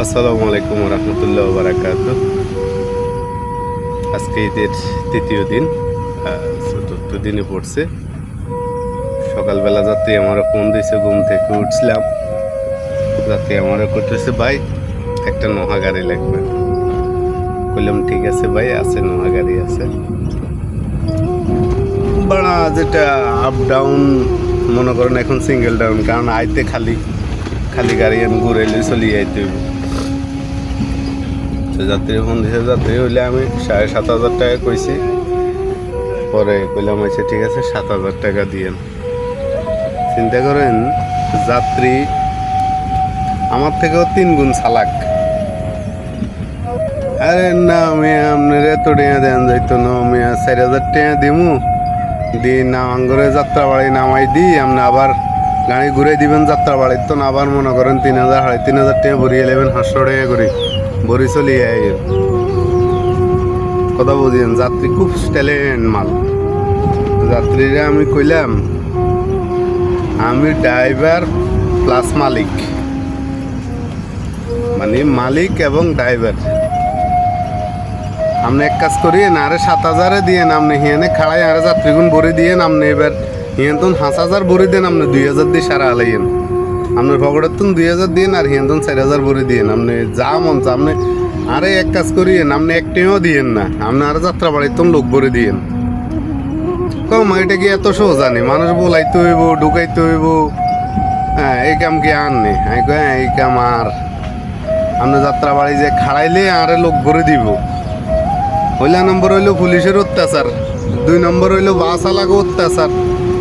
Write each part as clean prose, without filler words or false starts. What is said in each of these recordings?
আসসালামু আলাইকুম রহমতুল্লাহ বারাকাত। আজকে ঈদের তৃতীয় দিন, চতুর্থ দিনে পড়ছে। সকালবেলা যাত্রী আমার ফোন দিয়েছে, ঘুম থেকে উঠছিলাম, যাত্রী আমার করতেছে, ভাই একটা নোহা গাড়ি লাগবে। বললাম ঠিক আছে ভাই, আছে নোহা গাড়ি আছে। বাড়া যেটা আপ ডাউন মনে করেন এখন সিঙ্গেল ডাউন, কারণ আইতে খালি খালি গাড়ি আমি ঘুরাইলে চলিয়ে আইতে হইব। যাত্রী ফোন দিয়েছে, যাত্রী হইলে আমি 7,500 টাকা কইছি। পরে কইলাম আচ্ছা ঠিক আছে 7,000 টাকা দিয়েন। চিন্তা করেন, যাত্রী আমার থেকেও 3 গুণ চালাক। আরে না মেয়ে, আপনার এত টাকা দেন যাইতো না মেয়ে, 4,000 টাকা দিমু দিই না আঙ্গরে যাত্রা বাড়ি নামাই দিই, আপনি আবার গাড়ি ঘুরে দিবেন যাত্রা বাড়ির, তো আবার মনে করেন 3,000 3,500 টাকা ভরিয়ে নেবেন, 500 টাকা করে ভরি চলিয়ে আইয়ের। কথা বুঝিয়েন, যাত্রী খুব ট্যালেন্ট মাল। যাত্রীরা আমি কইলাম আমি ড্রাইভার প্লাস মালিক, মানে মালিক এবং ড্রাইভার। আপনি এক কাজ করিয়েন, আরে 7,000 দিয়ে আপনি হিয়ানে খাড়াই আরে যাত্রীগুণ ভরে দিয়ে আপনি এবার হিয়ান্তন 5,000 ভরে দেন, আপনি 2,000 দিয়ে সারা আলাইয়েন। আপনার পকেটের তুন 2,000 দিন আর হিয়ান্তন 4,000 ভরে দিয়েন। আপনি যা মন চা আপনি আরে এক কাজ করিয়েন, আপনি একটিও দিয়েন না, আপনি আরে যাত্রা বাড়ির তুন লোক ভরে দিয়েন। কম এটা কি এত সহজ আনি? মানুষ বলাইতে হইব, ঢুকাইতে হইব, হ্যাঁ এই কাম কি আননি? হ্যাঁ এই কাম আর আপনি যাত্রা বাড়ি যে খাড়াইলে আরে লোক ভরে দিব। পয়লা নম্বর হইল পুলিশের অত্যাচার, 2 নম্বর হইল বাস আলাগো অত্যাচার,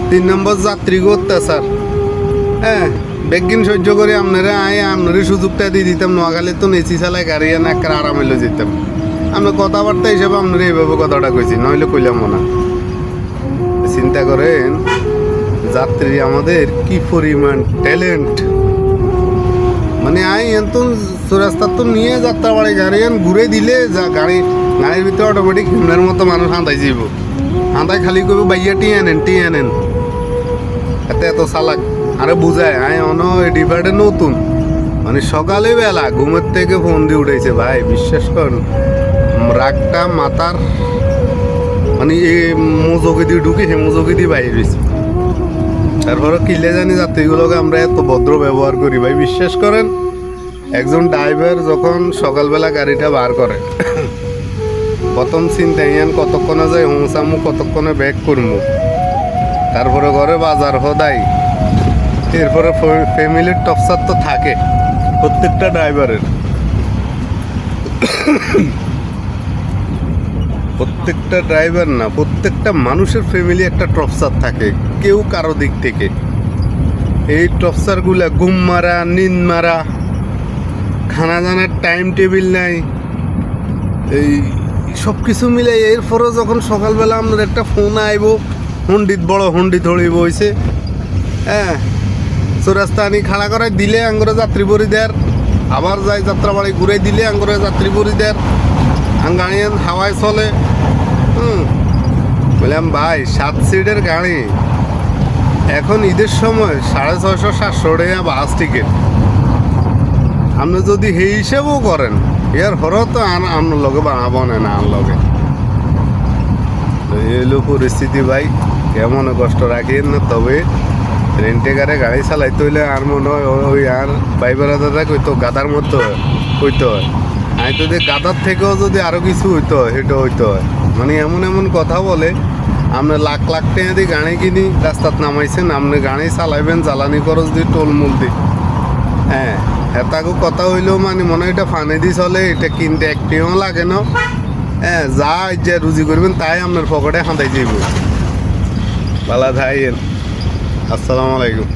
3 নম্বর যাত্রীগো অত্যাচার। হ্যাঁ বেগিন সহ্য করে আপনারা আপনারই সুযোগটা দিয়ে দিতাম। নোয়াখালী তো নেচি চালায় গাড়ি এনে একটা আরাম এলো যেতাম। আমরা কথাবার্তা হিসেবে আপনারা এইভাবে কথাটা কইছি, নইলে কইলাম না। চিন্তা করেন যাত্রী আমাদের কি পরিমাণ ট্যালেন্ট। মানে এন্তন রাস্তা তো নিয়ে যাত্রা বাড়ি গাড়ি ঘুরে দিলে যা গাড়ির ভিতরে অটোমেটিক হিমনার মতো মানুষ হাঁদাই যাব। হাঁদাই খালি করবো বাইয়া টি আনেন এত চালাক। আরে বুঝায় ডিভাইডে নতুন, মানে সকালে বেলা ঘুমের থেকে ফোন দিয়ে উঠেছে। ভাই বিশ্বাস করেন, রাগটা মাথার মানে এই মোজকে দিয়ে ঢুকে হে মোজকে দিয়ে বাইরে রয়েছে। তারপরে কিলে জানি যাত্রীগুলোকে আমরা এত ভদ্র ব্যবহার করি। ভাই বিশ্বাস করেন, একজন ড্রাইভার যখন সকালবেলা গাড়িটা বার করে, প্রথম চিন্তা ইয়ান কতক্ষণে যাই হোমসামু, কতক্ষণে ব্যাক করমু, তারপরে ঘরে বাজার হদাই, এরপরে ফ্যামিলির টপসার তো থাকে প্রত্যেকটা ড্রাইভারের। প্রত্যেকটা ড্রাইভার না, প্রত্যেকটা মানুষের ফ্যামিলি একটা টপসার থাকে কেউ কারো দিক থেকে। এই টপসারগুলা ঘুম মারা, নিন্দ মারা, খানা জানার টাইম টেবিল নাই, এই সব কিছু মিলে। এরপরে যখন সকালবেলা আপনার একটা ফোন আইব, হন্ডিত বড় হন্ডিত হড়িব হয়েছে, হ্যাঁ চৌরাস্তা আনি খাড়া করাই দিলে আঙ্গরে যাত্রী ভরি দেয়, আবার যাই যাত্রা বাড়ি ঘুরে দিলে আঙ্গরে যাত্রী ভরি দেয়, গাড়ি হাওয়ায় চলে। বললাম ভাই 7 সিটের গাড়ি এখন ঈদের সময় 650-700 টাকা বাস টিকিট। আপনি যদি সেই হিসেবেও করেন, এর হরও তো আপনার লগে বানাবো না লগে। এলো পরিস্থিতি ভাই, কেমন কষ্ট রাখিয়েন না। তবে রেন্টে কারে গাড়ি চালাইতে হইলে আর মনে হয় ওই আর বাইবার দাদা কইতো গাদার মতো কইতে হয়। আমি যদি গাদার থেকেও যদি আরো কিছু হইতো হয় সেটা হইতে হয়। মানে এমন এমন কথা বলে, আপনি লাখ লাখ টাকা দিয়ে গাড়ি কিনি রাস্তাত নামাইছেন, আপনি গাড়ি চালাইবেন জ্বালানি খরচ দিয়ে টোলমূল দিয়ে। হ্যাঁ তাকে কথা হইলেও মানে মনে হয় এটা ফানে দিয়ে চলে, এটা কিনতে একটিও লাগে না। হ্যাঁ যা যে রুজি করবেন তাই আপনার পকেটে হাঁদাই যাইব। পালা থাইয়েন। আসসালামু আলাইকুম।